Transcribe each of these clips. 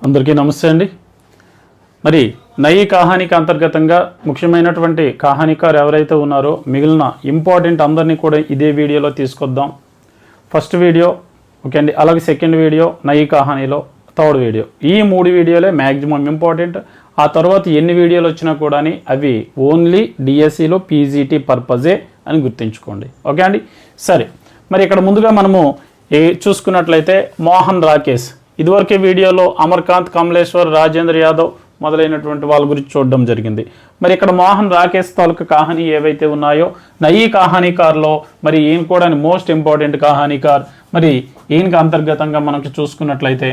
అందరికీ నమస్తే అండి. మరి నయీ కహానీకి అంతర్గతంగా ముఖ్యమైనటువంటి కహానీకారు ఎవరైతే ఉన్నారో మిగిలిన ఇంపార్టెంట్ అందరినీ కూడా ఇదే వీడియోలో తీసుకొద్దాం. ఫస్ట్ వీడియో ఓకే అండి, అలాగే second video Nayi కహానీలో, third video, ఈ 3 వీడియోలే మ్యాక్సిమం ఇంపార్టెంట్. ఆ తర్వాత ఎన్ని వీడియోలు వచ్చినా కూడా అవి ఓన్లీ డిఎస్సిలో పీజీటీ పర్పజే అని గుర్తుంచుకోండి. ఓకే అండి. సరే, మరి ఇక్కడ ముందుగా మనము చూసుకున్నట్లయితే మోహన్ రాకేష్, ఇదివరకే వీడియోలో అమర్కాంత్, కమలేశ్వర్, రాజేంద్ర యాదవ్ మొదలైనటువంటి వాళ్ళ గురించి చూడడం జరిగింది. మరి ఇక్కడ మోహన్ రాకేష్ తాలూకా కహానీ ఏవైతే ఉన్నాయో నయీ కహానీకార్లో మరి ఈయన కూడా మోస్ట్ ఇంపార్టెంట్ కహానీకార్. మరి ఈయనకి అంతర్గతంగా మనకు చూసుకున్నట్లయితే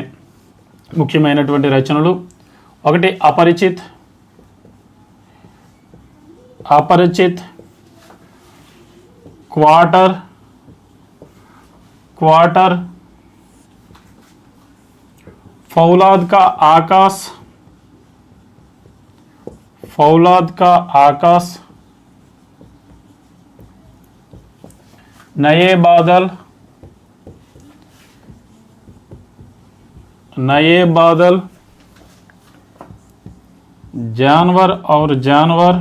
ముఖ్యమైనటువంటి రచనలు ఒకటి అపరిచిత్, క్వార్టర్, फौलाद का आकाश, नए बादल, जानवर और जानवर,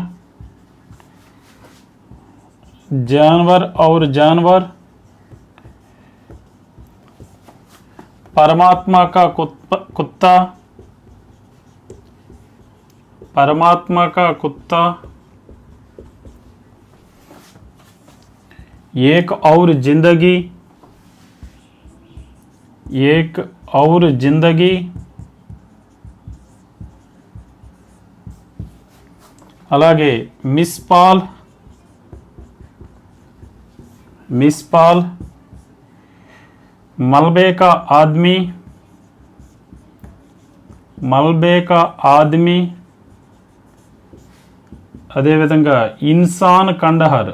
परमात्मा का एक और जिंदगी, అలాగే మిస్పాల్, मलबे का आदमी, अदे विधंगा इंसान कंडहर.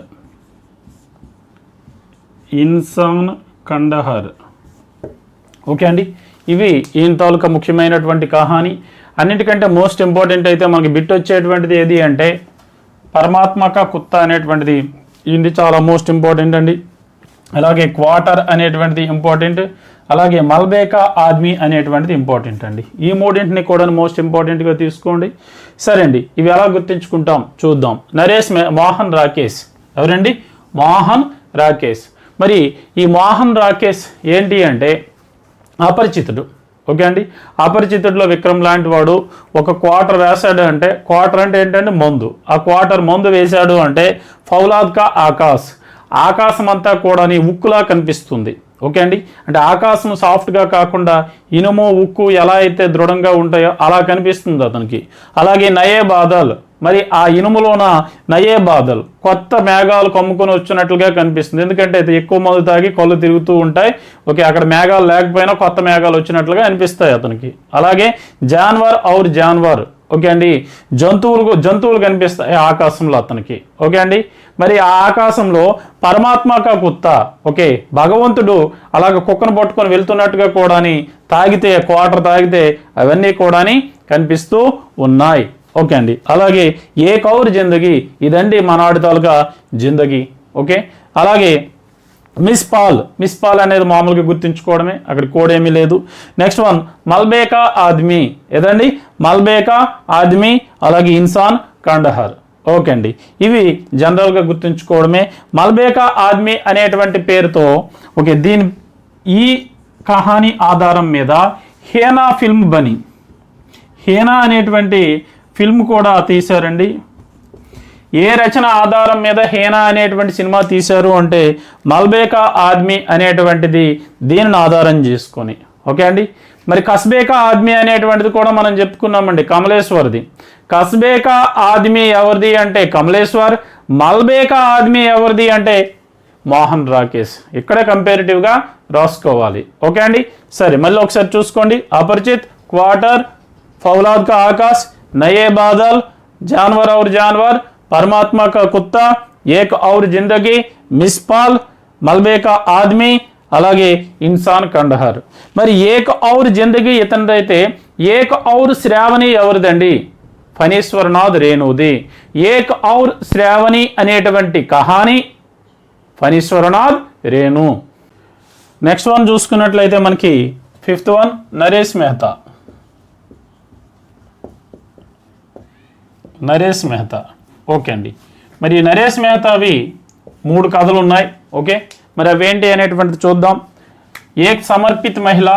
ఓకే అండి, ఇవి ఈయన తాలూకా ముఖ్యమైనటువంటి కహానీ. అన్నిటికంటే మోస్ట్ ఇంపార్టెంట్ అయితే మనకి బిట్ వచ్చేటువంటిది ఏది అంటే పరమాత్మ కా కుత్తా అనేటువంటిది ఇది చాలా మోస్ట్ ఇంపార్టెంట్ అండి. అలాగే క్వార్టర్ అనేటువంటిది ఇంపార్టెంట్, అలాగే మల్బే కా ఆద్మీ అనేటువంటిది ఇంపార్టెంట్ అండి. ఈ మూడింటిని కూడా మోస్ట్ ఇంపార్టెంట్గా తీసుకోండి. సరే అండి, ఇవి ఎలా గుర్తించుకుంటాం చూద్దాం. మోహన్ రాకేష్ ఎవరండి? మోహన్ రాకేష్. మరి ఈ మోహన్ రాకేష్ ఏంటి అంటే అపరిచితుడు. ఓకే అండి, అపరిచితుడిలో విక్రమ్ లాంటి వాడు ఒక క్వార్టర్ వేశాడు అంటే, క్వార్టర్ అంటే ఏంటంటే మందు, ఆ క్వార్టర్ మందు వేశాడు అంటే ఫౌలాద్ కా ఆకాశం అంతా కూడా ఉక్కులా కనిపిస్తుంది. ఓకే అండి, అంటే ఆకాశం సాఫ్ట్గా కాకుండా ఇనుము, ఉక్కు ఎలా అయితే దృఢంగా ఉంటాయో అలా కనిపిస్తుంది అతనికి. అలాగే నయే బాదల్, మరి ఆ ఇనుములోన నయే బాదల్ కొత్త మేఘాలు కమ్ముకొని వచ్చినట్లుగా కనిపిస్తుంది. ఎందుకంటే అయితే ఎక్కువ మందు తాగి కళ్ళు తిరుగుతూ ఉంటాయి. ఓకే, అక్కడ మేఘాలు లేకపోయినా కొత్త మేఘాలు వచ్చినట్లుగా అనిపిస్తాయి అతనికి. అలాగే జాన్వర్, ఓకే అండి, జంతువులు కనిపిస్తాయి ఆకాశంలో అతనికి. ఓకే అండి, మరి ఆ ఆకాశంలో పరమాత్మ కా కుత్తా, ఓకే, భగవంతుడు అలాగ కుక్కను పట్టుకొని వెళ్తున్నట్టుగా కూడా తాగితే, క్వార్టర్ తాగితే అవన్నీ కూడా కనిపిస్తూ ఉన్నాయి. ఓకే అండి, అలాగే ఏక్ ఔర్ జిందగీ, ఇదండి మనాడి తాలూకా జిందగీ. ఓకే, అలాగే మిస్పాల్ అనేది మామూలుగా గుర్తుంచుకోవడమే, అక్కడ కోడ్ ఏమీ లేదు. నెక్స్ట్ వన్ మల్బే కా ఆద్మీ, ఏదండి మల్బే కా ఆద్మీ, అలాగే ఇన్సాన్ కండహర్. ఓకే అండి, ఇవి జనరల్గా గుర్తుంచుకోవడమే. మల్బే కా ఆద్మీ అనేటువంటి పేరుతో ఓకే ఈ కహానీ ఆధారం మీద హేనా ఫిల్మ్ బని, హేనా అనేటువంటి ఫిల్మ్ కూడా తీశారండి. ఏ రచన ఆధారం మీద హేనా అనేటువంటి సినిమా తీశారు అంటే మల్బే కా ఆద్మీ అనేటువంటిది దీనిని ఆధారం చేసుకొని. ఓకే అండి, మరి కస్బే కా ఆద్మీ అనేటువంటిది కూడా మనం చెప్పుకున్నామండి, కమలేశ్వర్ది. కస్బే కా ఆద్మీ ఎవరిది అంటే కమలేశ్వర్, మల్బే కా ఆద్మీ ఎవరిది అంటే మోహన్ రాకేష్. ఇక్కడే కంపారిటివ్గా రాసుకోవాలి. ఓకే అండి, సరే మళ్ళీ ఒకసారి చూసుకోండి. అపరిచిత్, క్వార్టర్, ఫౌలాద్ కా ఆకాశ్, నయే బాదల్, जानवर, परमात्मा का कुत्ता, एक और जिंदगी, मिसपाल, मलबे का आदमी, అలాగే ఇన్సాన్ కండహర్. మరి ఏక్ ఔర్ జిందగీ ఇతనిదైతే ఏక్ ఔర్ శ్రావణి ఎవరిదండి? ఫణీశ్వరనాథ్ రేణుది. ఏక్ ఔర్ శ్రావణి అనేటువంటి కహాని ఫణీశ్వరనాథ్ రేణు. నెక్స్ట్ వన్ చూసుకున్నట్లయితే మనకి 5th one Naresh Mehta. Naresh Mehta. Okay అండి. మరి నరేష్ మెహతావి 3 కథలు ఉన్నాయి. ఓకే, మరి అవేంటి అనేటువంటిది చూద్దాం. ఏక్ సమర్పిత మహిళ,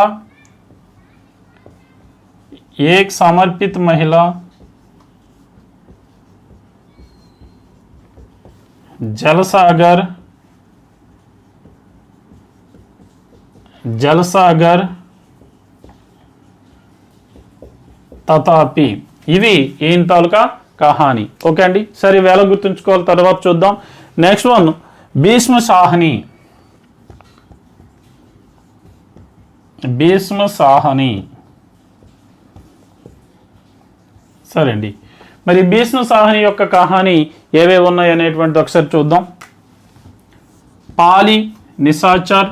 ఏక్ సమర్పిత మహిళ, జలసాగర్, జలసాగర్, తథాపి. ఇవి ఏం తాలూకా కహాని. ఓకే అండి. సరే, వేళ గుర్తుంచుకోవాలి, తర్వాత చూద్దాం. Next one Bhisham Sahni. భీష్మ సాహని. సరే అండి. మరి భీష్మ సాహని యొక్క కహాని ఏవేవి ఉన్నాయి అనేటువంటి ఒకసారి చూద్దాం. పాలి నిశాచర్,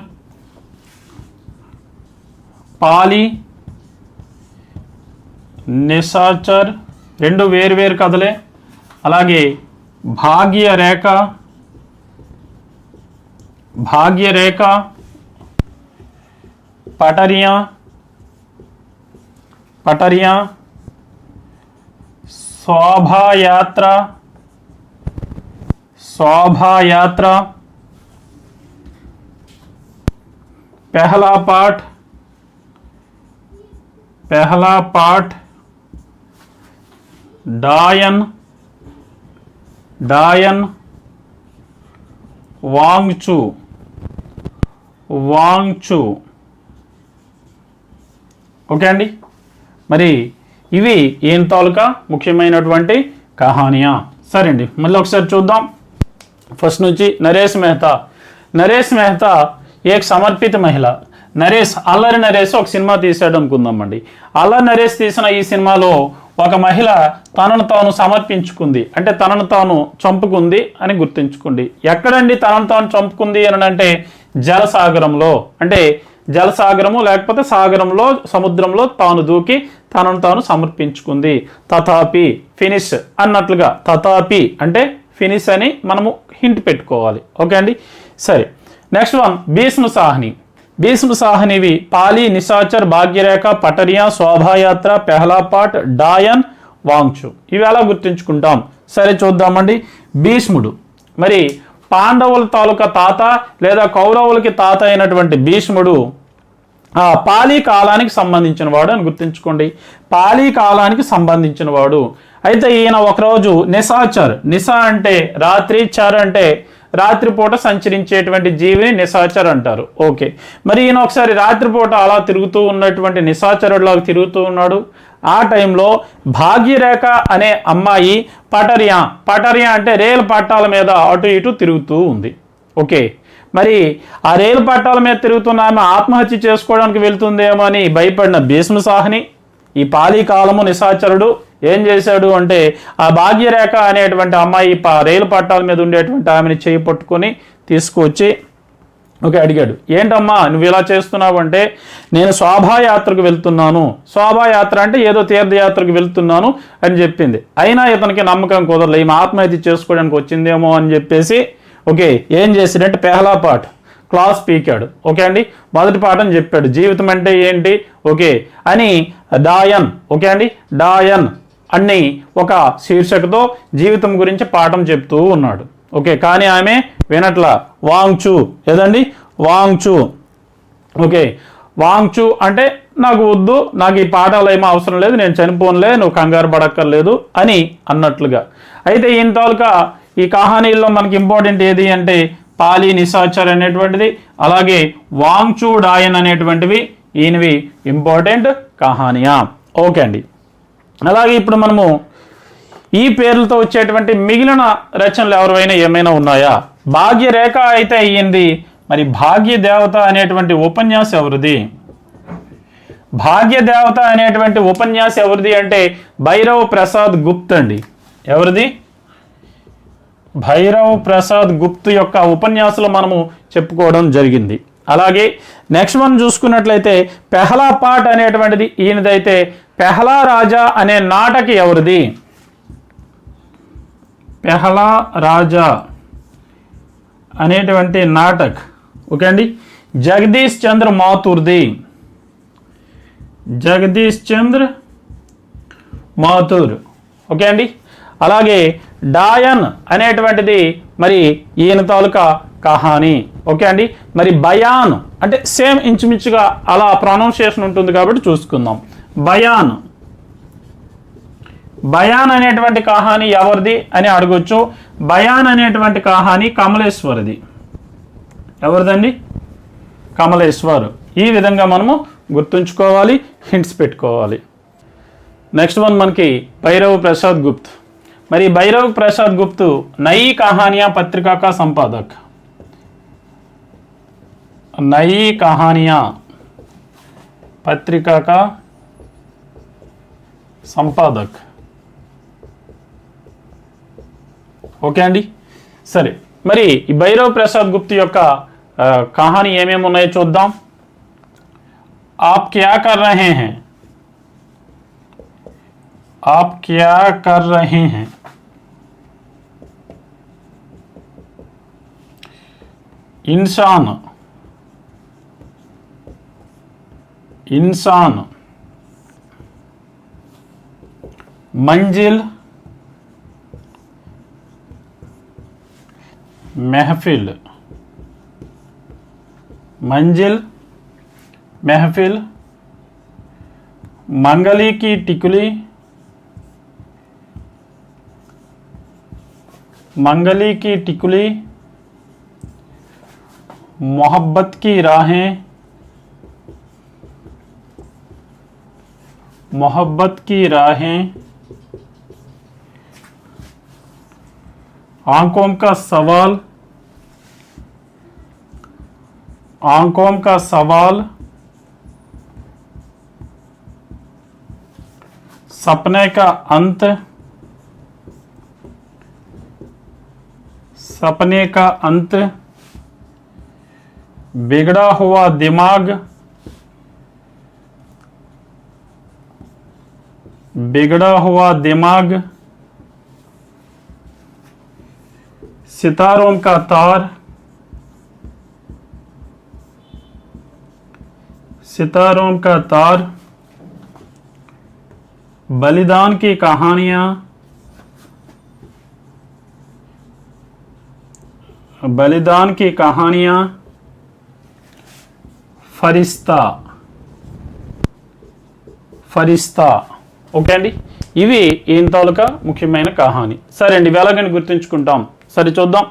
పాలి నిశాచర్ 2 వేరు కథలే. అలాగే భాగ్యరేఖ, భాగ్యరేఖ, పటరియా, పటరియా, శోభాయాత్ర, శోభాయాత్ర, पहला पाठ, पहला पाठ, डायन, डायन, वांगचू, वांगचू. ఓకే అండి. మరి ఇవి ఏం తాలూకా ముఖ్యమైనటువంటి కహానియా. సరే అండి, మళ్ళీ ఒకసారి చూద్దాం. ఫస్ట్ నుంచి నరేష్ మెహతా. నరేష్ మెహతా ఏక్ సమర్పిత మహిళ. నరేష్, అల్లరి నరేష్ ఒక సినిమా తీసాడు అనుకుందామండి. అల్లరి నరేష్ తీసిన ఈ సినిమాలో ఒక మహిళ తనను తాను సమర్పించుకుంది, అంటే తనను తాను చంపుకుంది అని గుర్తుంచుకోండి. ఎక్కడండి తనను తాను చంపుకుంది అని అంటే జలసాగరంలో, అంటే జలసాగరము లేకపోతే సాగరంలో, సముద్రంలో తాను దూకి తనను తాను సమర్పించుకుంది. తథాపి ఫినిష్ అన్నట్లుగా, తథాపి అంటే ఫినిష్ అని మనము హింట్ పెట్టుకోవాలి. ఓకే అండి. సరే, నెక్స్ట్ వన్ భీష్మ సాహని. భీష్మ సాహనివి పాలి నిశాచర్, భాగ్యరేఖ, పటరియా, శోభాయాత్ర, పెహలా పాట్, డాయన్, వాంగ్చు. ఇవి ఎలా గుర్తుంచుకుంటాం? సరే చూద్దామండి. భీష్ముడు మరి పాండవుల తాలూకా తాత లేదా కౌరవులకి తాత అయినటువంటి భీష్ముడు ఆ పాలీ కాలానికి సంబంధించిన వాడు అని గుర్తుంచుకోండి. పాలీ కాలానికి సంబంధించిన వాడు. అయితే ఈయన ఒకరోజు నిశాచర్, నిశా అంటే రాత్రి, చర్ అంటే రాత్రిపూట సంచరించేటువంటి జీవిని నిశాచర్ అంటారు. ఓకే, మరి ఈయన ఒకసారి రాత్రిపూట అలా తిరుగుతూ ఉన్నటువంటి నిశాచరుడిలాగా తిరుగుతూ ఉన్నాడు. ఆ టైంలో భాగ్యరేఖ అనే అమ్మాయి పటరియా, పటరియా అంటే రైలు పట్టాల మీద అటు ఇటు తిరుగుతూ ఉంది. ఓకే, మరి ఆ రైలు పట్టాల మీద తిరుగుతున్న ఆమె ఆత్మహత్య చేసుకోవడానికి వెళ్తుందేమో అని భయపడిన భీష్మ సాహని ఈ పాలీ కాలము నిశాచరుడు ఏం చేశాడు అంటే ఆ భాగ్యరేఖ అనేటువంటి అమ్మాయి రైలు పట్టాల మీద ఉండేటువంటి ఆమెని చేయి పట్టుకొని తీసుకువచ్చి ఓకే అడిగాడు. ఏంటమ్మా నువ్వు ఇలా చేస్తున్నావు అంటే నేను శోభాయాత్రకు వెళ్తున్నాను. శోభాయాత్ర అంటే ఏదో తీర్థయాత్రకు వెళ్తున్నాను అని చెప్పింది. అయినా ఇతనికి నమ్మకం కుదరలే, ఈమె ఆత్మహత్య చేసుకోవడానికి వచ్చిందేమో అని చెప్పేసి ఓకే ఏం చేసాడంటే పెహలా పాఠ్ క్లాస్ పీకాడు. ఓకే అండి, మొదటి పాఠం చెప్పాడు జీవితం అంటే ఏంటి ఓకే అని. డాయన్ ఓకే అండి, డాయన్ అన్ని ఒక శీర్షికతో జీవితం గురించి పాఠం చెప్తూ ఉన్నాడు. ఓకే, కానీ ఆమె వినట్లా. వాంగ్చు ఏదండి, వాంగ్చు. ఓకే, వాంగ్చు అంటే నాకు వద్దు, నాకు ఈ పాఠాలు ఏమో అవసరం లేదు, నేను చనిపోనులే, నువ్వు కంగారు పడక్కర్లేదు అని అన్నట్లుగా. అయితే ఈయన తాలూకా ఈ కహానీల్లో మనకి ఇంపార్టెంట్ ఏది అంటే పాలీ నిశాచర్ అనేటువంటిది, అలాగే వాంగ్చు డాయన్ అనేటువంటివి ఈయనవి ఇంపార్టెంట్ కహానియా. ఓకే అండి, అలాగే ఇప్పుడు మనము ఈ పేర్లతో వచ్చేటువంటి మిగిలిన రచనలు ఎవరైనా ఏమైనా ఉన్నాయా? భాగ్యరేఖ అయితే అయ్యింది, మరి భాగ్య దేవత అనేటువంటి ఉపన్యాసం ఎవరిది? భాగ్య దేవత అనేటువంటి ఉపన్యాసం ఎవరిది అంటే భైరవ్ ప్రసాద్ గుప్త్ అండి. ఎవరిది? భైరవ్ ప్రసాద్ గుప్త్ యొక్క ఉపన్యాసాలు మనము చెప్పుకోవడం జరిగింది. అలాగే నెక్స్ట్ వన్ చూసుకున్నట్లయితే పెహలా పాట్ అనేటువంటిది ఈయనదైతే పెహలా రాజా అనే నాటక ఎవరిది? పెహలా రాజా అనేటువంటి నాటక్ ఓకే అండి జగదీష్ చంద్ర మాథుర్ది. జగదీష్ చంద్ర మాథుర్ ఓకే అండి. అలాగే డాయన్ అనేటువంటిది మరి ఈయన తాలూకా కహాని. ఓకే అండి. మరి బయాన్ అంటే సేమ్ ఇంచుమించుగా అలా ప్రొనౌన్సియేషన్ ఉంటుంది కాబట్టి చూసుకుందాం. బయాన్ బయాన్ అనేటువంటి కహాని ఎవరిది అని అడగొచ్చు. బయాన్ అనేటువంటి కహాని కమలేశ్వరిది. ఎవరిదండి? కమలేశ్వర్. ఈ విధంగా మనము గుర్తుంచుకోవాలి, హింట్స్ పెట్టుకోవాలి. నెక్స్ట్ వన్ మనకి భైరవ్ ప్రసాద్ గుప్త్. మరి భైరవ్ ప్రసాద్ గుప్త్ నయీ కహానియా పత్రికా కా సంపాదక్. नई कहानियाँ पत्रिका का संपादक. ఓకే అండి. సరే, మరి ఈ భైరవ్ ప్రసాద్ గుప్త యొక్క కహాని ఏమేమి ఉన్నాయో చూద్దాం. आप क्या कर रहे हैं? आप क्या कर रहे हैं? इंसान इंसान मंजिल महफिल मंजिल महफिल मंगली की टिकुली मंगली की टिकुली मोहब्बत की राहें मोहब्बत की राहें आंखों का सवाल आंखों का सवाल सपने का अंत सपने का अंत बिगड़ा हुआ दिमाग बिगड़ा हुआ दिमाग सितारों का तार सितारों का तार बलिदान की कहानियां बलिदान की कहानियां फरिश्ता फरिश्ता. ఓకే అండి. ఇవి ఈయన తాలూకా ముఖ్యమైన కహాని. సరే అండి, ఎలాగని గుర్తుంచుకుంటాం. సరే చూద్దాం.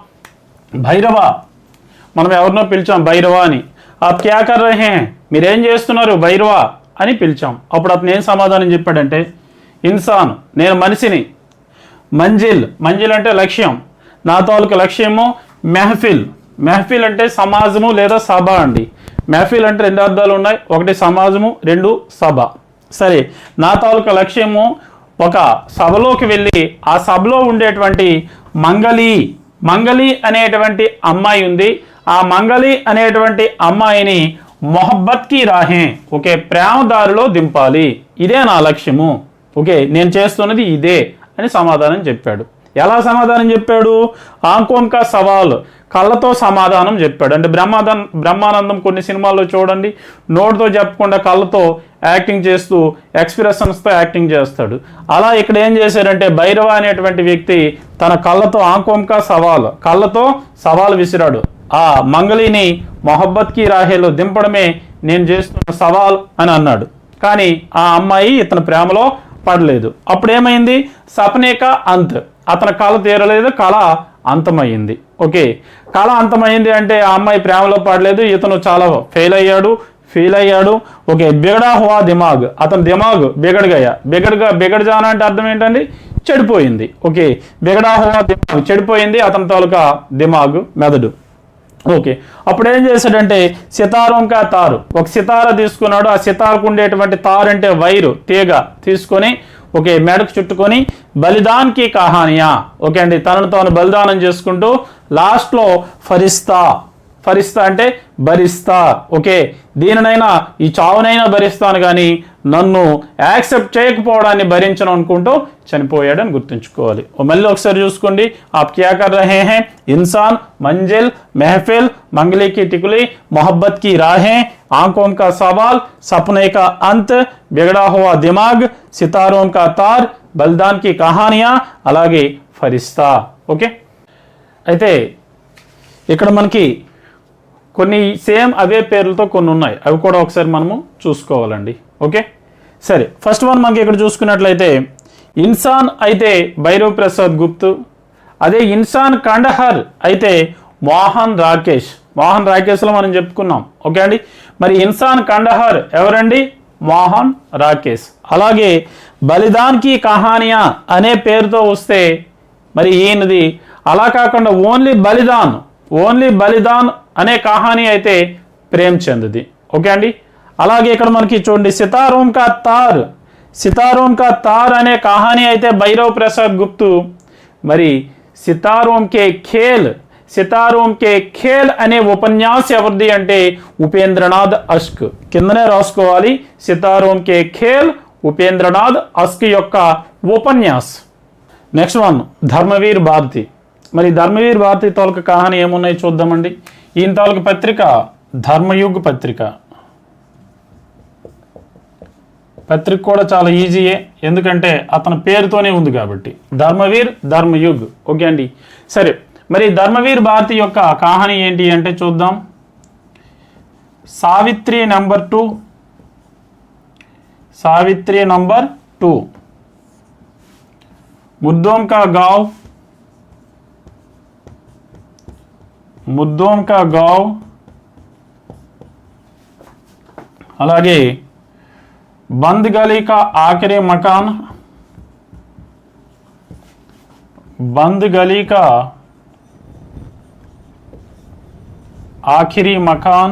భైరవ, మనం ఎవరినో పిలిచాం భైరవ అని. ఆప్ క్యా కర్ రహే హై, మీరేం చేస్తున్నారు భైరవ అని పిలిచాం. అప్పుడు అతను ఏం సమాధానం చెప్పాడంటే, ఇన్సాన్, నేను మనిషిని. మంజిల్, మంజిల్ అంటే లక్ష్యం, నా తాలూకా లక్ష్యము. మెహఫిల్, మెహఫిల్ అంటే సమాజము లేదా సభ అండి. మెహఫిల్ అంటే రెండు అర్థాలు ఉన్నాయి, ఒకటి సమాజము, రెండు సభ. సరే, నా తాలూకా లక్ష్యము ఒక సభలోకి వెళ్ళి ఆ సభలో ఉండేటువంటి మంగలి అనేటువంటి అమ్మాయి ఉంది. ఆ మంగలి అనేటువంటి అమ్మాయిని మొహబ్బత్కి రాహే, ఓకే, ప్రేమదారిలో దింపాలి. ఇదే నా లక్ష్యము. ఓకే, నేను చేస్తున్నది ఇదే అని సమాధానం చెప్పాడు. ఎలా సమాధానం చెప్పాడు? ఆంకోన్ కా సవాల్, కళ్ళతో సమాధానం చెప్పాడు. అంటే బ్రహ్మానందం కొన్ని సినిమాల్లో చూడండి, నోటితో చెప్పకుండా కళ్ళతో యాక్టింగ్ చేస్తూ ఎక్స్ప్రెషన్స్తో యాక్టింగ్ చేస్తాడు. అలా ఇక్కడ ఏం చేశారంటే భైరవ అనేటువంటి వ్యక్తి తన కళ్ళతో ఆంకోం కా సవాల్, కళ్ళతో సవాల్ విసిరాడు. ఆ మంగళిని మొహబ్బత్కి రాహేలో దింపడమే నేను చేస్తున్న సవాల్ అని అన్నాడు. కానీ ఆ అమ్మాయి ఇతని ప్రేమలో పడలేదు. అప్పుడు ఏమైంది? సపనేకా అంత్, అతని కళ తీరలేదు, కళ అంతమైంది. ఓకే, కళ అంతమైంది అంటే ఆ అమ్మాయి ప్రేమలో పడలేదు, ఇతను చాలా ఫెయిల్ అయ్యాడు. ఓకే, బిగడా హువా దిమాగ్, అతని దిమాగ్ బిగడ్ జానా అంటే అర్థం ఏంటండి? చెడిపోయింది. ఓకే, బిగడా హువా దిమాగ్, చెడిపోయింది అతని తాలూకా దిమాగ్, మెదడు. ఓకే, అప్పుడు ఏం చేశాడంటే సితారం కా తారు, ఒక సితార తీసుకున్నాడు. ఆ సితారకు ఉండేటువంటి తారు అంటే వైరు, తీగ తీసుకొని ఓకే మెడకు చుట్టుకొని బలిదాన్కి కహానియా, ఓకే అండి, తనను తాను బలిదానం చేసుకుంటూ లాస్ట్లో ఫరిస్తా అంటే భరిస్తా. ఓకే, దీనినైనా ఈ చావునైనా భరిస్తాను కానీ నన్ను యాక్సెప్ట్ చేయకపోవడాన్ని భరించను అనుకుంటూ చనిపోయాడని గుర్తుంచుకోవాలి. మళ్ళీ ఒకసారి చూసుకోండి. ఆప్ క్యా కర్ రహే హై, ఇన్సాన్, మంజిల్, మెహఫిల్, మంగళీ కి టికులి, మొహబ్బత్ కి రాహే, आंखों का सवाल, सपने का अंत, बिगड़ा हुआ दिमाग, सितारों का तार, बलिदान की कहानियां, అలాగే ఫరిస్తా. ఓకే, అయితే ఇక్కడ మనకి కొన్ని సేమ్ అవే పేర్లతో కొన్ని ఉన్నాయి, అవి కూడా ఒకసారి మనము చూసుకోవాలండి. ఓకే, సరే, ఫస్ట్ వన్ మనకి ఇక్కడ చూసుకున్నట్లయితే ఇన్సాన్ అయితే భైరవ్ ప్రసాద్ గుప్తు, అదే ఇన్సాన్ కండహర్ అయితే మోహన్ రాకేష్. మోహన్ రాకేష్లో మనం చెప్పుకున్నాం. ఓకే అండి, మరి ఇన్సాన్ కండహర్ ఎవరండి? మోహన్ రాకేష్. అలాగే బలిదాన్ కి కహానియా అనే పేరుతో వస్తే మరి ఈయనది అలా కాకుండా ఓన్లీ బలిదాన్ అనే కహాని అయితే ప్రేమ్చంద్ది. ఓకే అండి, అలాగే ఇక్కడ మనకి చూడండి సితారోం కా తార్ అనే కహాని అయితే భైరవ్ ప్రసాద్ గుప్తు. మరి సితారోం కే ఖేల్ అనే ఉపన్యాసం ఎవరిది అంటే ఉపేంద్రనాథ్ అష్క్. కిందనే రాసుకోవాలి, సితారోం కే ఖేల్ ఉపేంద్రనాథ్ అష్క్ యొక్క ఉపన్యాస్. Next one Dharamvir Bharati. మరి ధర్మవీర్ భారతి తాలూకా కహాని ఏమున్నాయి చూద్దామండి. ఈయన తాలూకా పత్రిక ధర్మయుగ్ పత్రిక కూడా చాలా ఈజీయే, ఎందుకంటే అతని పేరుతోనే ఉంది కాబట్టి. ధర్మవీర్, ధర్మయుగ్. ఓకే అండి, సరే, మరి ధర్మవీర్ భారతి యొక్క కహాని ఏంటి అంటే చూద్దాం. సావిత్రి నంబర్ 2, मुद्दों का गाँव, అలాగే बंद गली का आखिरी मकान, बंद गली का आखिरी मकान,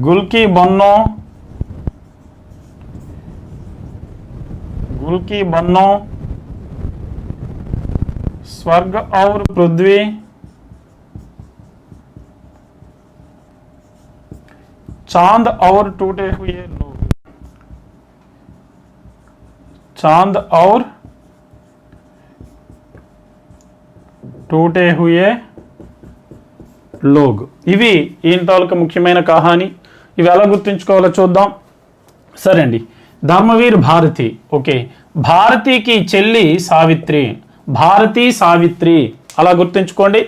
गुल की बन्नो, स्वर्ग और पृथ्वी, चांद और टूटे हुए लोग, चांद और टूटे हुए लोग. ఇవి ఈయన తాలూకా ముఖ్యమైన కహాని. ఇవి ఎలా గుర్తుంచుకోవాలో చూద్దాం. సరే అండి, ధర్మవీర్ భారతి. ఓకే, భారతికి చెల్లి సావిత్రి, సావిత్రి అలా గుర్తుంచుకోండి.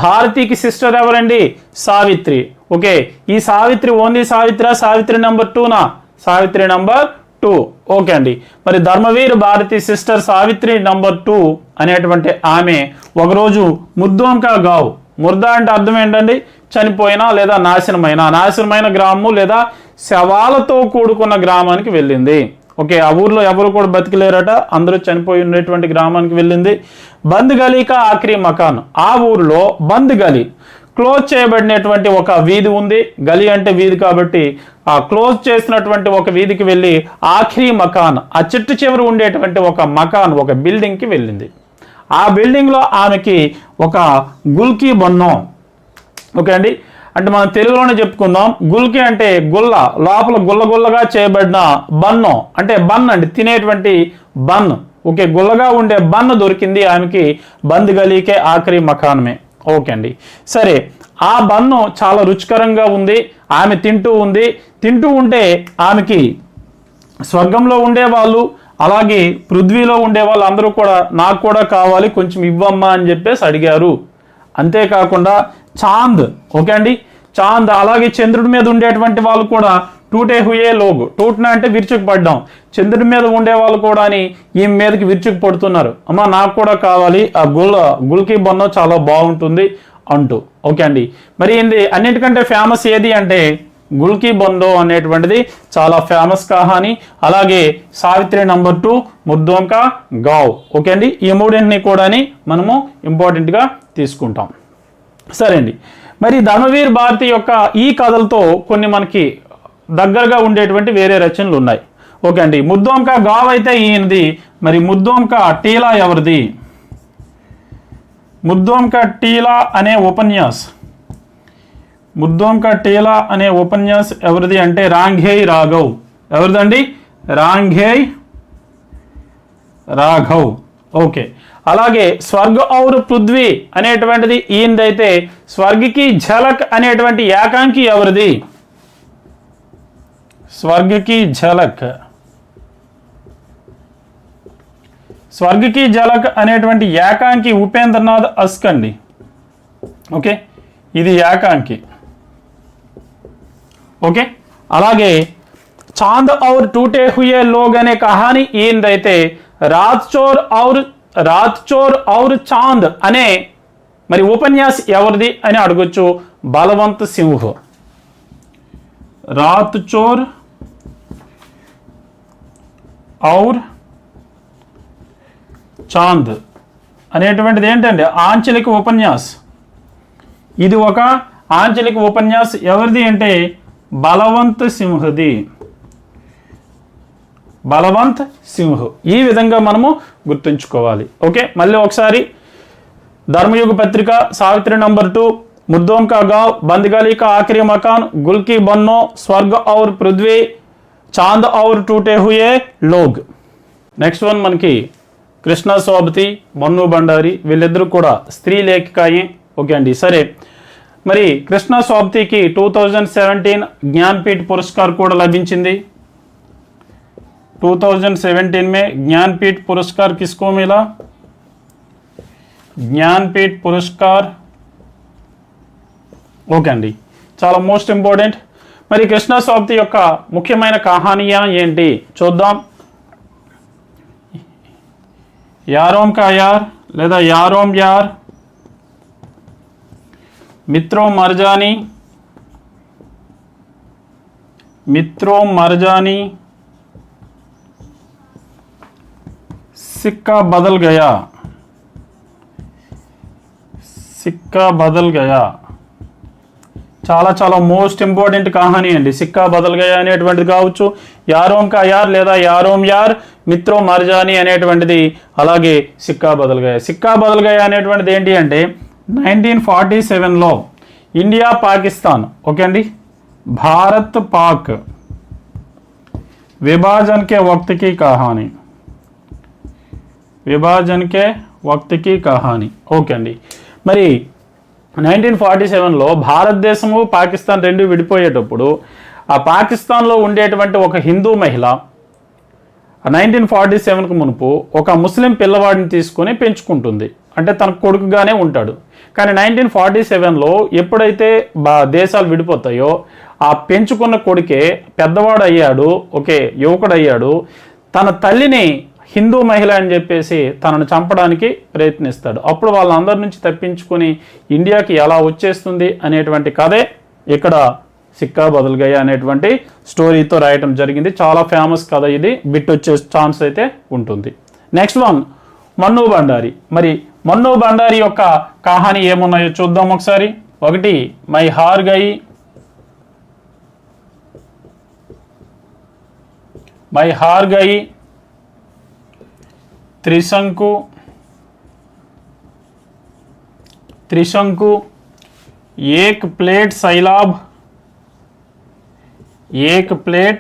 భారతికి సిస్టర్ ఎవరండి? సావిత్రి. ఓకే, ఈ సావిత్రి ఓన్లీ సావిత్రి నంబర్ 2నా? సావిత్రి నంబర్ 2. ఓకే అండి, మరి ధర్మవీర్ భారతి సిస్టర్ సావిత్రి నంబర్ 2 అనేటువంటి ఆమె ఒకరోజు ముర్దోం కా గావ్, ముర్దా అంటే అర్థం ఏంటండి? చనిపోయిన లేదా నాశనమైన గ్రామము లేదా శవాలతో కూడుకున్న గ్రామానికి వెళ్ళింది. ఓకే, ఆ ఊర్లో ఎవరు కూడా బతికలేరట, అందరూ చనిపోయి ఉండేటువంటి గ్రామానికి వెళ్ళింది. బంద్ గలీ కా ఆఖరి మకాన్, ఆ ఊరిలో బంద్ గలీ క్లోజ్ చేయబడినటువంటి ఒక వీధి ఉంది. గలీ అంటే వీధి కాబట్టి ఆ క్లోజ్ చేసినటువంటి ఒక వీధికి వెళ్ళి ఆఖరి మకాన్, ఆ చిట్టు చివరి ఉండేటువంటి ఒక మకాన్, ఒక బిల్డింగ్కి వెళ్ళింది. ఆ బిల్డింగ్లో ఆమెకి ఒక గుల్కి బన్నో. ఓకే అండి, అంటే మనం తెలుగులోనే చెప్పుకుందాం. గుల్కి అంటే గుల్ల, లోపల గుల్లగా చేయబడిన బన్ను అంటే బన్ అండి, తినేటువంటి బన్. ఓకే, గుల్లగా ఉండే బన్ దొరికింది ఆమెకి బంద్ గలీకే ఆఖరి మకానమే. ఓకే అండి, సరే, ఆ బన్ను చాలా రుచికరంగా ఉంది. ఆమె తింటూ ఉంటే ఆమెకి స్వర్గంలో ఉండేవాళ్ళు అలాగే పృథ్వీలో ఉండేవాళ్ళు అందరూ కూడా నాకు కూడా కావాలి, కొంచెం ఇవ్వమ్మా అని చెప్పేసి అడిగారు. అంతేకాకుండా చాంద్, ఓకే అండి, చాంద్ అలాగే చంద్రుడి మీద ఉండేటువంటి వాళ్ళు కూడా టూటే హుయే లోగ్, టూట్నా అంటే విరుచుకుపడ్డాం, చంద్రుడి మీద ఉండే వాళ్ళు కూడా అని ఈ మీదకి విరుచుకు పడుతున్నారు. అమ్మ నాకు కూడా కావాలి, ఆ గుల్కి బొన్న చాలా బాగుంటుంది అంటూ. ఓకే అండి, మరి ఇది అన్నిటికంటే ఫేమస్ ఏది అంటే గుల్కి బొందో అనేటువంటిది చాలా ఫేమస్ కహాని. అలాగే సావిత్రి నంబర్ 2 ముర్దోం కా గావ్. ఓకే అండి, ఈ మూడింటిని కూడా మనము ఇంపార్టెంట్గా తీసుకుంటాం. సరే అండి, మరి ధర్మవీర్ భారతి యొక్క ఈ కథలతో కొన్ని మనకి దగ్గరగా ఉండేటువంటి వేరే రచనలు ఉన్నాయి. ఓకే అండి, ముర్దోం కా గావ్ అయితే ఈయనది. మరి ముర్దోం కా టీలా ఎవరిది? ముర్దోం కా టీలా అనే ఉపన్యాస్ ముద్దోం కా టేలా అనే ఉపన్యాస్ ఎవరిది అంటే రాంఘేయ్ రాఘవ్. ఎవరిదండి? రాంఘేయ్ రాఘవ్. ఓకే. అలాగే స్వర్గ ఔర్ పృథ్వీ అనేటువంటిది ఈయనదైతే స్వర్గకి ఝలక్ అనేటువంటి ఏకాంకి ఎవరిది? స్వర్గకి ఝలక్. స్వర్గకి ఝలక్ అనేటువంటి ఏకాంకి ఉపేంద్రనాథ్ అస్క్ అండి. ఓకే, ఇది ఏకాంకి. ఓకే. అలాగే చాంద్ ఔర్ టూటే హుయే లోగ్ అనే కహాని ఈయనదైతే రాత్ చోర్ ఔర్ చాంద్ అనే మరి ఉపన్యాస్ ఎవరిది అని అడగొచ్చు. బలవంత్ సింహ్. రాత్ చోర్ ఔర్ చాంద్ అనేటువంటిది ఏంటంటే ఆంచలిక ఉపన్యాస్. ఇది ఒక ఆంచలిక ఉపన్యాస్. ఎవరిది అంటే బలవంత్ సింహది. బలవంత్ సింహ్. ఈ విధంగా మనము గుర్తుంచుకోవాలి. ఓకే, మళ్ళీ ఒకసారి ధర్మయుగ పత్రిక, సావిత్రి నంబర్ 2, ముద్దోం కా గావ్, బందగలి కా ఆఖరి మకాన్, గుల్ కి బన్నో, స్వర్గ ఔర్ పృథ్వీ, చాంద్ ఔర్ టూటే హుయే లోగ్. నెక్స్ట్ వన్ మనకి కృష్ణ సోబతి, మన్ను బండారి, వీళ్ళిద్దరూ కూడా స్త్రీ లేఖికాయే. ఓకే అండి. సరే, మరి కృష్ణ సోబతికి 2017 జ్ఞాన్పీఠ్ పురస్కార్ కూడా లభించింది. 2017 में ज्ञानपीठ पुरस्कार किसको मिला? ज्ञानपीठ पुरस्कार. ఓకే అండి, చాలా మోస్ట్ ఇంపార్టెంట్. మరి కృష్ణ సోబతి యొక్క ముఖ్యమైన కహానియా ఏంటి చూద్దాం. యారోం కా యార్ లేదా యారోం యార్, మిత్రోం మర్జానీ, మిత్రోం మర్జానీ, सिक्का बदल गया, सिक्का बदल गया. చాలా చాలా మోస్ట్ ఇంపార్టెంట్ కహాని అండి. సిక్కా బదల్ గయా అనేటువంటిది కావచ్చు, యారోం కా యార్ లేదా యారోం యార్, మిత్రో మర్జానీ అనేటువంటిది, అలాగే సిక్కా బదల్ గయా. సిక్కా బదల్ గయా అనేటువంటిది ఏంటి అంటే 1947లో ఇండియా పాకిస్తాన్, ఓకే అండి, భారత్ పాక్ విభాజన్ కే వక్త్ కి కహాని, విభాజన్ కే వక్త్ కి కహాని. ఓకే అండి. మరి 1947లో భారతదేశము పాకిస్తాన్ రెండు విడిపోయేటప్పుడు ఆ పాకిస్తాన్లో ఉండేటువంటి ఒక హిందూ మహిళ 1947కు మునుపు ఒక ముస్లిం పిల్లవాడిని తీసుకొని పెంచుకుంటుంది. అంటే తన కొడుకుగానే ఉంటాడు. కానీ 1947లో ఎప్పుడైతే దేశాలు విడిపోతాయో ఆ పెంచుకున్న కొడుకే పెద్దవాడు అయ్యాడు, ఓకే, యువకుడు అయ్యాడు. తన తల్లిని హిందూ మహిళ అని చెప్పేసి తనను చంపడానికి ప్రయత్నిస్తాడు. అప్పుడు వాళ్ళందరి నుంచి తప్పించుకొని ఇండియాకి ఎలా వచ్చేస్తుంది అనేటువంటి కథే ఇక్కడ సిక్కా బదల్ గయా అనేటువంటి స్టోరీతో రాయటం జరిగింది. చాలా ఫేమస్ కథ ఇది, బిట్ వచ్చే ఛాన్స్ అయితే ఉంటుంది. నెక్స్ట్ వన్ మన్ను బండారి. మరి మన్ను బండారి యొక్క కహాని ఏమున్నాయో చూద్దాం ఒకసారి. ఒకటి మై హార్ గయి, మై హార్ గయి, त्रिशंकु, त्रिशंकु, एक प्लेट सैलाब, एक प्लेट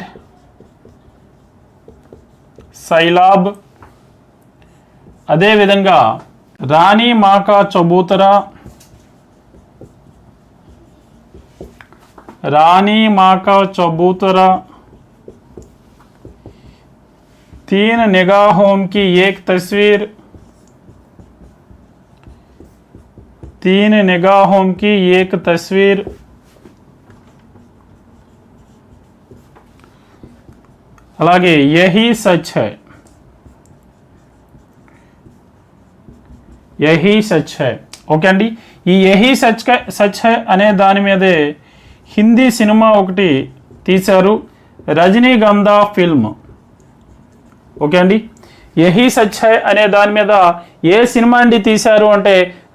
सैलाब. అదే విధంగా రాణి మాకా చబూతరా, రాణి మాకా చబూతరా, तीन निगाहों की एक तस्वीर, तीन निगाहों की एक तस्वीर. అలాగే యహీ సచ్ హై, యహీ సచ్ హై. ఓకే అండి. ఈ యహీ సచ్ హై అనే దాని మీదే హిందీ సినిమా ఒకటి తీశారు, రజనీగంధా ఫిల్మ్. ఓకే అండి. యహీ సచ్ హై అనే దాని మీద ఏ సినిమా అండి తీశారు అంటే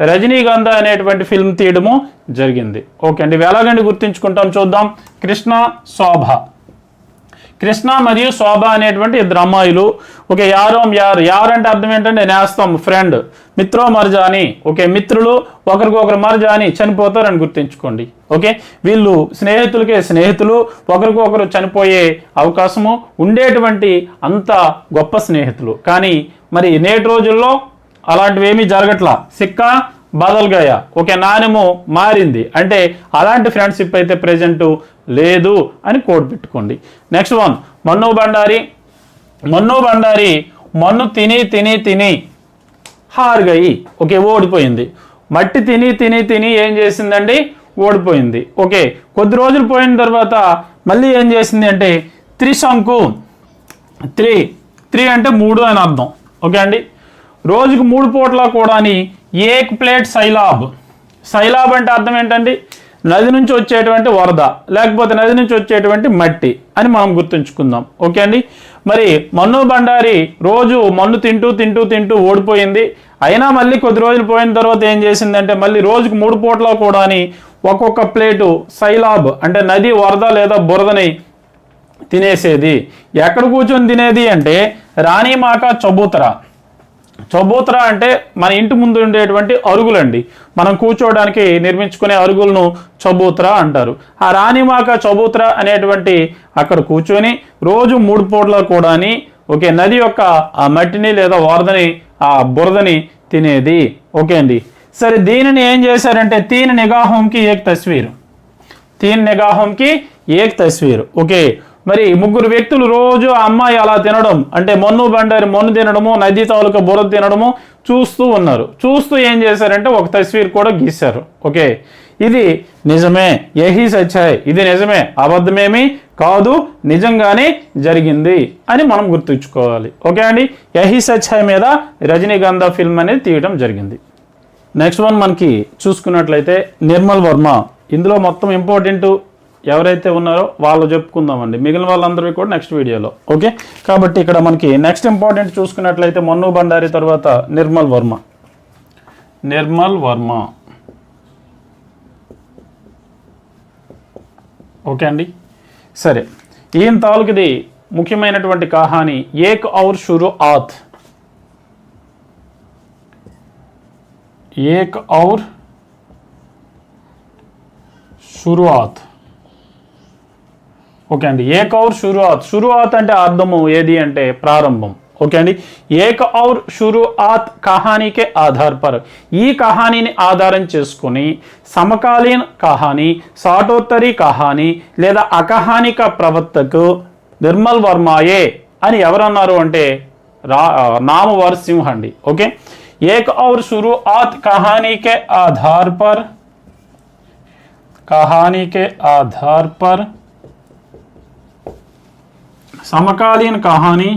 రజనీగంధ అనేటువంటి ఫిల్మ్ తీయడము జరిగింది. ఓకే అండి. ఎలాగండి గుర్తించుకుంటాం చూద్దాం. కృష్ణ శోభ. కృష్ణ మరియు శోభ అనేటువంటి ఇద్దరు అమ్మాయిలు. ఓకే, యార్ అంటే అర్థం ఏంటంటే నేస్తాం, ఫ్రెండ్. మిత్రో మర్జాని, ఓకే, మిత్రులు ఒకరికొకరు మర్జాని చనిపోతారని గుర్తుంచుకోండి. ఓకే, వీళ్ళు స్నేహితులు ఒకరికొకరు చనిపోయే అవకాశము ఉండేటువంటి అంత గొప్ప స్నేహితులు. కానీ మరి నేటి రోజుల్లో అలాంటివి ఏమీ జరగట్లా. సిక్కా బదల్గాయ, ఓకే, నాణ్యము మారింది. అంటే అలాంటి ఫ్రెండ్షిప్ అయితే ప్రెజెంట్ లేదు అని కోడ్ పెట్టుకోండి. నెక్స్ట్ వన్, మన్ను బండారి మన్ను తిని హార్గయి, ఓకే, ఓడిపోయింది. మట్టి తిని ఏం చేసిందండి, ఓడిపోయింది. ఓకే, కొద్ది రోజులు పోయిన తర్వాత మళ్ళీ ఏం చేసింది అంటే త్రిశంకు, త్రీ అంటే 3 అని అర్థం. ఓకే అండి, రోజుకు 3 పూట్ల కూడాని ఏక్ ప్లేట్ సైలాబ్ అంటే అర్థం ఏంటండి, నది నుంచి వచ్చేటువంటి వరద, లేకపోతే నది నుంచి వచ్చేటువంటి మట్టి అని మనం గుర్తుంచుకుందాం. ఓకే అండి, మరి మన్ను బండారి రోజు మన్ను తింటూ ఓడిపోయింది. అయినా మళ్ళీ కొద్ది రోజులు పోయిన తర్వాత ఏం చేసిందంటే మళ్ళీ రోజుకు 3 పూట్ల కూడాని ఒక్కొక్క ప్లేటు సైలాబ్ అంటే నది వరద లేదా బురదని తినేసేది. ఎక్కడ కూర్చొని తినేది అంటే రాణిమాక చబూతరా అంటే మన ఇంటి ముందు ఉండేటువంటి అరుగులండి. మనం కూర్చోవడానికి నిర్మించుకునే అరుగులను చబూతరా అంటారు. ఆ రాణిమాక చబూతరా అనేటువంటి అక్కడ కూర్చొని రోజు 3 పూట్ల కూడాని ఓకే నది యొక్క ఆ మట్టిని లేదా వరదని ఆ బురదని తినేది. ఓకే అండి, సరే దీనిని ఏం చేశారంటే తీన్ నిగాహంకి ఏక్ తస్వీర్. ఓకే, మరి 3 వ్యక్తులు రోజు ఆ అమ్మాయి అలా తినడం అంటే మన్ను బండారి మన్ను తినడము, నది తాలూకా బురద తినడము చూస్తూ ఉన్నారు. చూస్తూ ఏం చేశారంటే ఒక తస్వీర్ కూడా గీశారు. ఓకే, ఇది నిజమే, యహీ సచ్చాయ్, ఇది నిజమే, అబద్ధమేమీ కాదు, నిజంగానే జరిగింది అని మనం గుర్తుంచుకోవాలి. ఓకే అండి, యహీ సచ్చాయ్ మీద రజనీగంధ ఫిల్మ్ అనేది తీయడం జరిగింది. నెక్స్ట్ వన్ మనకి చూసుకున్నట్లయితే నిర్మల్ వర్మ. ఇందులో మొత్తం ఇంపార్టెంట్ ఎవరైతే ఉన్నారో వాళ్ళు చెప్పుకుందామండి, మిగిలిన వాళ్ళందరికీ కూడా నెక్స్ట్ వీడియోలో. ఓకే, కాబట్టి ఇక్కడ మనకి నెక్స్ట్ ఇంపార్టెంట్ చూసుకున్నట్లయితే మన్ను బండారి తర్వాత నిర్మల్ వర్మ. ఓకే అండి, సరే ఈయన తాలూకుది ముఖ్యమైనటువంటి కహాని ఏక్ ఔర్ షురుఆత్. ఓకే అండి, ఏక్ ఔర్ షురుఆత్ అంటే అర్థము ఏది అంటే ప్రారంభం. ఓకే అండి, ఏక్ ఔర్ షురుఆత్ కహానీకే ఆధార్ పర్, ఈ కహానీని ఆధారం చేసుకుని సమకాలీన కహానీ, సాటోత్తరి కహానీ లేదా అకహానిక ప్రవర్తకు నిర్మల్ వర్మాయే అని ఎవరన్నారు అంటే నామవర్ సింహ్ అండి. ఓకే, ఏక్ ఔర్ షురుఆత్ కహానీకే ఆధార్ పర్ समकालीन कहानी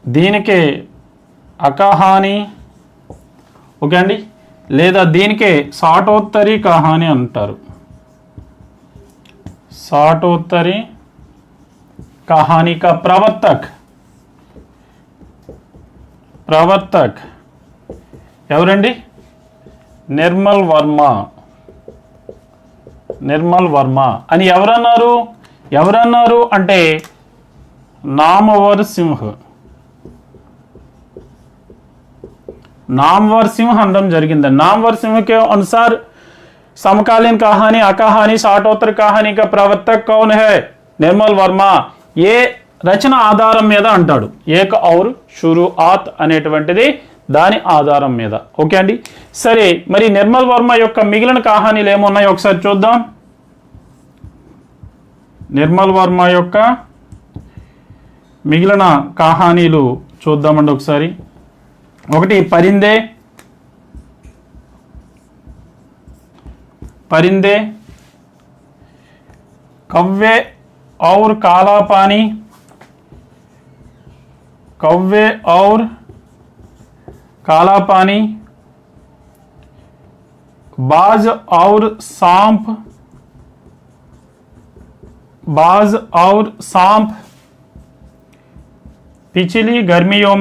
దీనికే అకహాని. ఓకే అండి, లేదా దీనికే సాటోత్తరి కహాని అంటారు. సాటోత్తరి కహాని కా ప్రవర్తక్ ఎవరండి, నిర్మల్ వర్మ అని ఎవరన్నారు అంటే నామవర్ సింహ్ అనడం జరిగింది. నామవర్ సింహ్ के अनुसार समकालीन कहानी, अकहानी, साटोत्तर कहानी का प्रवर्तक कौन है, నిర్మల్ వర్మ. ఏ రచన ఆధారం మీద అంటాడు, ఏక్ ఔర్ షురుఆత్ అనేటువంటిది దాని ఆధారం మీద. ఓకే అండి, సరే మరి నిర్మల్ వర్మ యొక్క మిగిలిన కహానీలు ఏమున్నాయో ఒకసారి చూద్దాం. నిర్మల్ వర్మ యొక్క మిగిలిన కహానీలు చూద్దామండి ఒకసారి. ఒకటి परिंदे, कव्वे और काला पानी, बाज और सांप, पिछली गर्मियों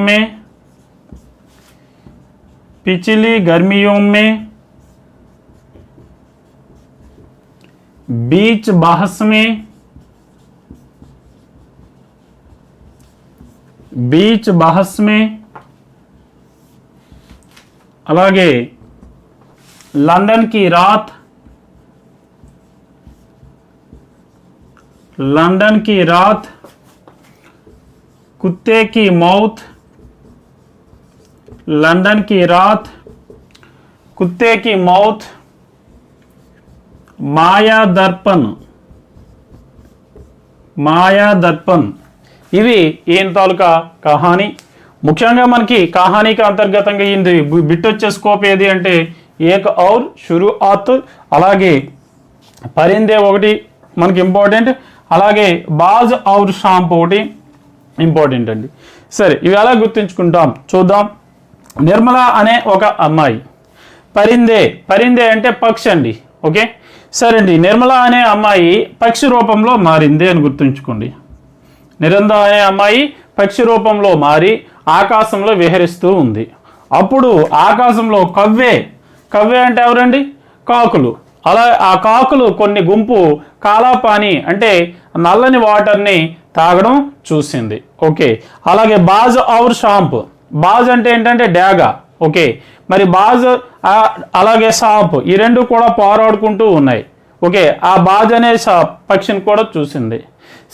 में बीच बहस में, बीच बहस में, అలాగే లండన్ की रात, लंदन की रात, कुत्ते की मौत, लंदन की रात, कुत्ते की मौत, माया दर्पण, మాయా దర్పణ్. ఇవి ఈయన తాలూకా కహానీ. ముఖ్యంగా మనకి కహానీకి అంతర్గతంగా ఇది బిట్ వచ్చే స్కోప్ ఏది అంటే ఏక్ ఔర్ షురుఆత్, అలాగే పరిందే ఒకటి మనకి ఇంపార్టెంట్, అలాగే బాజ్ ఔర్ షాంప్ ఒకటి ఇంపార్టెంట్ అండి. సరే, ఇవి ఎలా గుర్తుంచుకుంటాం చూద్దాం. నిర్మల అనే ఒక అమ్మాయి, పరిందే, పరిందే అంటే పక్షి అండి. ఓకే, సరే అండి. నిర్మల అనే అమ్మాయి పక్షి రూపంలో మారింది అని గుర్తుంచుకోండి. నిర్మల అనే అమ్మాయి పక్షి రూపంలో మారి ఆకాశంలో విహరిస్తూ ఉంది. అప్పుడు ఆకాశంలో కవ్వే, కవ్వే అంటే ఎవరండి? కాకులు. అలా ఆ కాకులు కొన్ని గుంపు కాలాపాని అంటే నల్లని వాటర్ని తాగడం చూసింది. ఓకే, అలాగే బాజ్ ఔర్ షాంప్, బాజ్ అంటే ఏంటంటే డ్యాగ. ఓకే, మరి బాజ్ అలాగే సాప్ ఈ రెండు కూడా పోరాడుకుంటూ ఉన్నాయి. ఓకే, ఆ బాజ్ అనే పక్షిని కూడా చూసింది.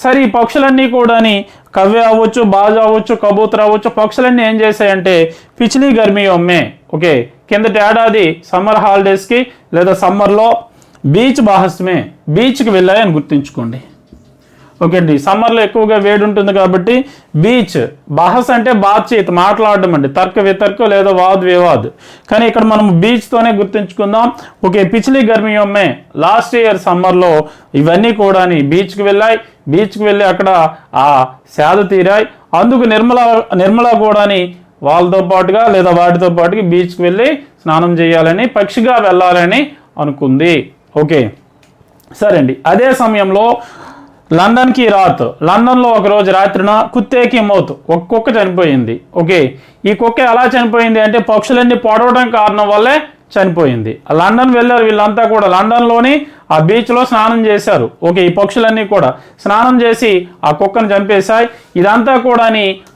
సరే, ఈ పక్షులన్నీ కూడా కవ్వే అవ్వచ్చు, బాజ్ అవ్వచ్చు, కబూతర్ అవ్వచ్చు, పక్షులన్నీ ఏం చేశాయంటే పిచ్లీ గర్మియోమ్మే, ఓకే, కిందటి ఏడాది సమ్మర్ హాలిడేస్కి లేదా సమ్మర్లో బీచ్ బహస్మే, బీచ్కి వెళ్ళాయని గుర్తుంచుకోండి. ఓకే అండి, సమ్మర్లో ఎక్కువగా వేడి ఉంటుంది కాబట్టి బీచ్, బహస్ అంటే బాత్చీత్, మాట్లాడడం అండి, తర్క వితర్క లేదా వాద్ వివాద్. కానీ ఇక్కడ మనం బీచ్తోనే గుర్తుంచుకుందాం. ఓకే, పిచ్లీ గర్మియోమ్మే, లాస్ట్ ఇయర్ సమ్మర్లో ఇవన్నీ కూడా బీచ్కి వెళ్ళాయి. బీచ్కి వెళ్ళి అక్కడ ఆ సేద తీరాయి. అందుకు నిర్మల కూడా వాళ్ళతో పాటుగా లేదా వాటితో పాటుగా బీచ్కి వెళ్ళి స్నానం చేయాలని, పక్షిగా వెళ్ళాలని అనుకుంది. ఓకే, సరే అండి. అదే సమయంలో లండన్కి రాత్, లండన్లో ఒకరోజు రాత్రిన కుత్తేకి మౌత్, ఒక కుక్క చనిపోయింది. ఓకే, ఈ కుక్క ఎలా చనిపోయింది అంటే పక్షులన్నీ పొడవడం కారణం వల్లే చనిపోయింది. లండన్ వెళ్ళారు వీళ్ళంతా కూడా, లండన్లోని ఆ బీచ్లో స్నానం చేశారు. ఓకే, ఈ పక్షులన్నీ కూడా స్నానం చేసి ఆ కుక్కను చంపేశాయి. ఇదంతా కూడా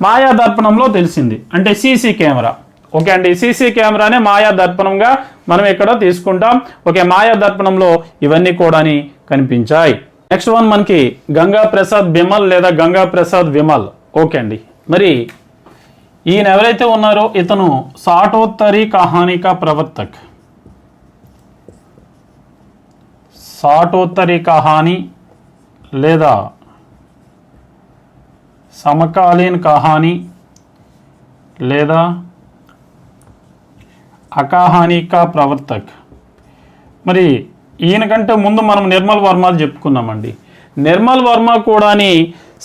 మాయా దర్పణంలో తెలిసింది, అంటే సీసీ కెమెరా. ఓకే అండి, సీసీ కెమెరానే మాయా దర్పణంగా మనం ఇక్కడ తీసుకుంటాం. ఓకే, మాయా దర్పణంలో ఇవన్నీ కూడా కనిపించాయి. నెక్స్ట్ వన్ మనకి గంగా ప్రసాద్ బిమల్ లేదా గంగా ప్రసాద్ విమల్. ఓకే అండి, మరి ఈయన ఎవరైతే ఉన్నారో ఇతను సాటోత్తరి కహానీ కా ప్రవర్తక్, సాటోత్తరి కహానీ లేదా సమకాలీన్ కహానీ లేదా అకహానీ కా ప్రవర్తక్. మరి ఈయన కంటే ముందు మనం నిర్మల్ వర్మలు చెప్పుకున్నామండి. నిర్మల్ వర్మ కూడా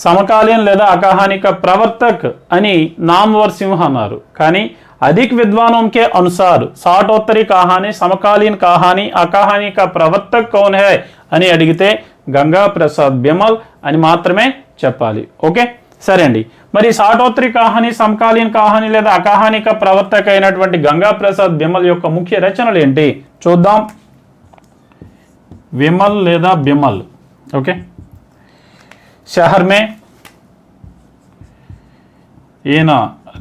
సమకాలీన్ లేదా అకహానిక ప్రవర్తక్ అని నామ్వర్ సింహ్ అన్నారు. కానీ అధిక్ విద్వానों के अनुसार సాటోత్తరి కహానీ, సమకాలీన్ కహానీ, అకహానీ కా ప్రవర్తక్ కౌన్ హై అని అడిగితే గంగా ప్రసాద్ బిమల్ అని మాత్రమే చెప్పాలి. ఓకే, సరే అండి. మరి సాటోత్తరి కహానీ, సమకాలీన్ కహానీ లేదా అకహానిక ప్రవర్తక అయినటువంటి గంగా ప్రసాద్ బిమల్ యొక్క ముఖ్య రచనలు ఏంటి చూద్దాం. విమల్ లేదా బిమల్. ఓకే, షహర్ మే, ఈయన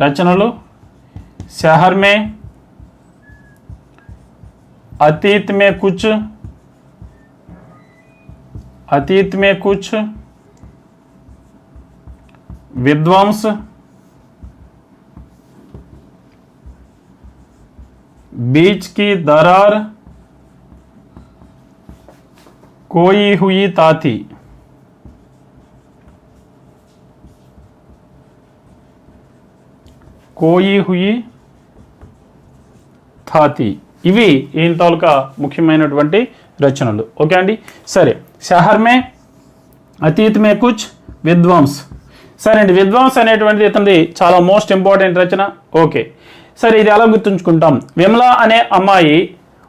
రచనలు शहर में, अतीत में कुछ, अतीत में कुछ, विध्वंस, बीच की दरार, कोई हुई ताती. కోయి హుయి థాతి. ఇవి ఈయన తాలూకా ముఖ్యమైనటువంటి రచనలు. ఓకే అండి, సరే. షహర్ మే, అతీత్ మే కుచ్, విధ్వంస్. సరే అండి, విధ్వంస్ అనేటువంటిది ఇతనిది చాలా మోస్ట్ ఇంపార్టెంట్ రచన. ఓకే, సరే, ఇది ఎలా గుర్తుంచుకుంటాం. విమల అనే అమ్మాయి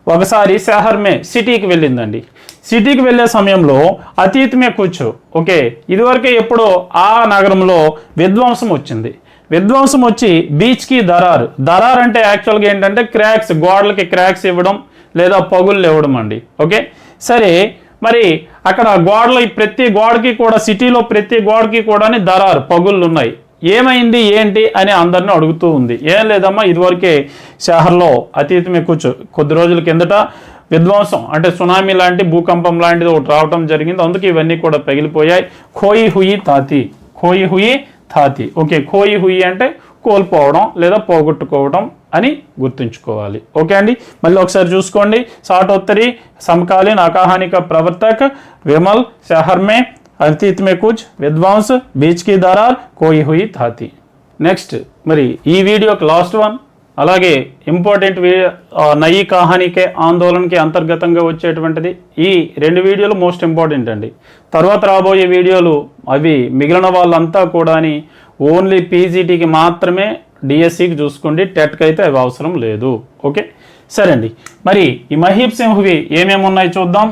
ఒకసారి షహర్ మే, సిటీకి వెళ్ళిందండి. సిటీకి వెళ్ళే సమయంలో అతీత్ మే కుచ్, ఓకే, ఇదివరకే ఎప్పుడో ఆ నగరంలో విధ్వంసం వచ్చింది. విధ్వంసం వచ్చి బీచ్కి దరార్, దరార్ అంటే యాక్చువల్గా ఏంటంటే క్రాక్స్, గోడలకి క్రాక్స్ ఇవ్వడం లేదా పగుళ్ళు ఇవ్వడం అండి. ఓకే, సరే, మరి అక్కడ గోడలు ప్రతి గోడకి కూడా సిటీలో ప్రతి గోడకి కూడా దరారు పగుళ్ళు ఉన్నాయి. ఏమైంది ఏంటి అని అందరిని అడుగుతూ ఉంది. ఏం లేదమ్మా, ఇదివరకే షహర్లో అతీతమే కొద్ది రోజుల కిందట విధ్వంసం అంటే సునామీ లాంటి భూకంపం లాంటిది ఒకటి రావటం జరిగింది. అందుకే ఇవన్నీ కూడా పగిలిపోయాయి. ఖోయి హుయి తాతి, ఖోయి హుయి తాతి. ఓకే, ఖోయి హుయి అంటే కోల్పోవడం లేదా పోగొట్టుకోవడం అని గుర్తుంచుకోవాలి. ఓకే అండి, మళ్ళీ ఒకసారి చూసుకోండి. साठोत्तरी समकालीन कहानी का प्रवर्तक विमल, शहर में अतीत में कुछ विध्वंस, बीच की दरार, कोई हुई थाती. నెక్స్ట్ మరి ఈ వీడియోకి లాస్ట్ వన్, అలాగే ఇంపార్టెంట్ నయీ కహానీకే ఆందోళనకి అంతర్గతంగా వచ్చేటువంటిది. ఈ 2 వీడియోలు మోస్ట్ ఇంపార్టెంట్ అండి. తర్వాత రాబోయే వీడియోలు అవి మిగిలిన వాళ్ళంతా కూడా ఓన్లీ పీజీటీకి మాత్రమే, డిఎస్సికి చూసుకోండి, టెట్కి అయితే అవి అవసరం లేదు. ఓకే సరే అండి. మరి ఈ మహీబ్ సింహ్వి ఏమేమి ఉన్నాయి చూద్దాం.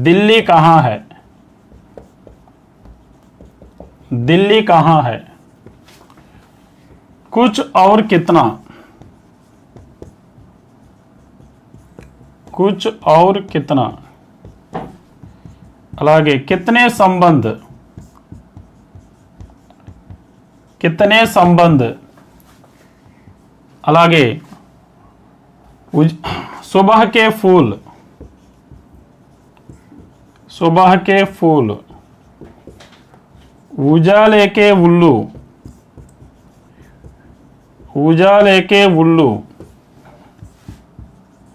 दिल्ली कहाँ है, दिल्ली कहाँ है, कुछ और कितना, कुछ और कितना, అలాగే कितने संबंध, कितने संबंध, అలాగే सुबह के फूल, सुबह के फूल, उजाले के उल्लू, उजाले के उल्लू,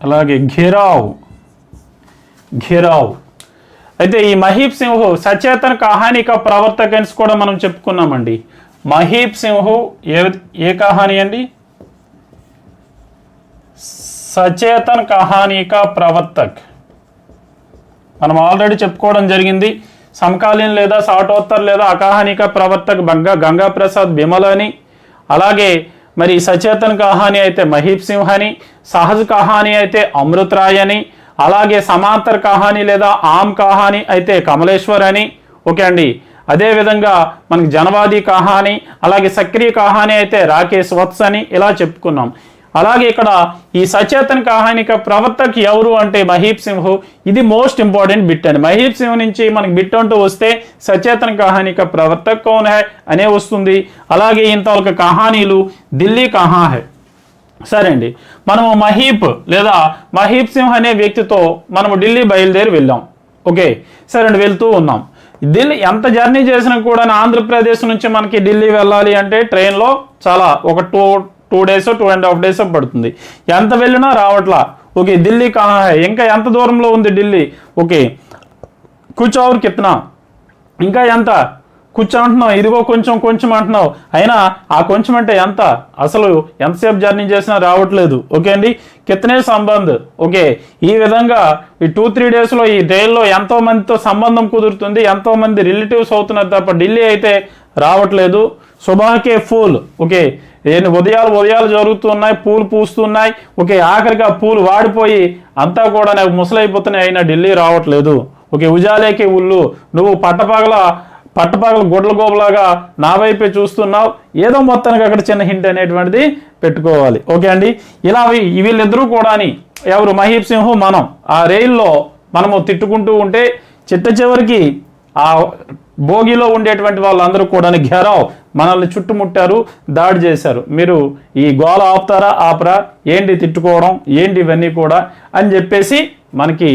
అలాగే घेराव, घेराव. అయితే ఈ మహీబ్ సింహ్ సచేతన కహానీ కా ప్రవర్తక అని కూడా మనం చెప్పుకున్నామండి. మహీబ్ సింహ్ ఏ కహానీ అండి? సచేతన్ కహానీ కా ప్రవర్తక్. మనం ఆల్రెడీ చెప్పుకోవడం జరిగింది. సమకాలీన్ లేదా సాఠోత్తర్ లేదా అకహానిక ప్రవర్తక్ గంగా ప్రసాద్ బిమల్ అని, అలాగే మరి సచేతన్ కహానీ అయితే మహీబ్ సింహ్ అని, సహజ్ కహానీ అయితే అమృత్ రాయ్ అని, అలాగే సమాంతర్ కహానీ లేదా ఆమ్ కహానీ అయితే కమలేశ్వర్ అని. ఓకే అండి, అదేవిధంగా మనకి జనవాది కహానీ అలాగే సక్రియ కహానీ అయితే రాకేష్ వత్స్ అని ఇలా చెప్పుకున్నాం. అలాగే ఇక్కడ ఈ సచేతన్ కహానిక ప్రవర్తక్ ఎవరు అంటే మహీబ్ సింహ్. ఇది మోస్ట్ ఇంపార్టెంట్ బిట్ అండి. మహీబ్ సింహ్ నుంచి మనకి బిట్ అంటూ వస్తే సచేతన్ కహానిక ప్రవర్తక్ కౌన్ హై అనే వస్తుంది. అలాగే ఇంతవరకు కహానీలు ఢిల్లీ కహా హై. సరే అండి, మనము మహీబ్ లేదా మహీబ్ సింహ్ అనే వ్యక్తితో మనము ఢిల్లీ బయలుదేరి వెళ్ళాం. ఓకే సరే అండి, వెళ్తూ ఉన్నాం. ఢిల్లీ ఎంత జర్నీ చేసినా కూడా ఆంధ్రప్రదేశ్ నుంచి మనకి ఢిల్లీ వెళ్ళాలి అంటే ట్రైన్లో చాలా ఒక 2 days 2.5 days పడుతుంది. ఎంత వెళ్ళినా రావట్లా. ఓకే, ఢిల్లీ కహా హై, ఇంకా ఎంత దూరంలో ఉంది ఢిల్లీ. ఓకే, కుచ్ ఔర్ కిత్నా, ఇంకా ఎంత, కుచ్ అంటున్నావు, ఇదిగో కొంచెం కొంచెం అంటున్నావు, అయినా ఆ కొంచెం అంటే ఎంత, అసలు ఎంతసేపు జర్నీ చేసినా రావట్లేదు. ఓకే అండి, కితనే సంబంధ్. ఓకే, ఈ విధంగా ఈ 2-3 daysలో ఈ ట్రైన్లో ఎంతో మందితో సంబంధం కుదురుతుంది, ఎంతో మంది రిలేటివ్స్ అవుతున్నారు తప్ప ఢిల్లీ అయితే రావట్లేదు. సుబాహకే ఫూల్. ఓకే, ఉదయాలు జరుగుతున్నాయి, పూలు పూస్తున్నాయి. ఓకే, ఆఖరికి ఆ పూలు వాడిపోయి అంతా కూడా నాకు ముసలైపోతున్నాయి, అయినా ఢిల్లీ రావట్లేదు. ఓకే, ఉజాలేకే ఉల్లు, నువ్వు పట్టపగల గుడ్ల గోబలాగా నా వైపే చూస్తున్నావు. ఏదో మొత్తానికి అక్కడ చిన్న హింట్ అనేటువంటిది పెట్టుకోవాలి. ఓకే అండి, ఇలా వీళ్ళిద్దరూ కూడా ఎవరు మహీబ్ సింహ్ మనం ఆ రైల్లో మనము తిట్టుకుంటూ ఉంటే చివరికి ఆ భోగిలో ఉండేటువంటి వాళ్ళందరూ కూడా ఘెరావ్ మనల్ని చుట్టుముట్టారు, దాడి చేశారు. మీరు ఈ గోల ఆపరా, ఏంటి తిట్టుకోవడం, ఏంటి ఇవన్నీ కూడా అని చెప్పేసి మనకి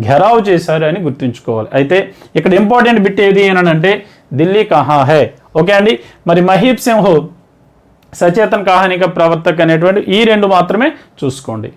ఘెరావ్ చేశారు అని గుర్తుంచుకోవాలి. అయితే ఇక్కడ ఇంపార్టెంట్ బిట్ ఏది అని అంటే ఢిల్లీ కహా హై. ఓకే అండి, మరి మహీబ్ సింహ్ సచేతన్ కహానిక ప్రవర్తక్ అనేటువంటి ఈ 2 మాత్రమే చూసుకోండి.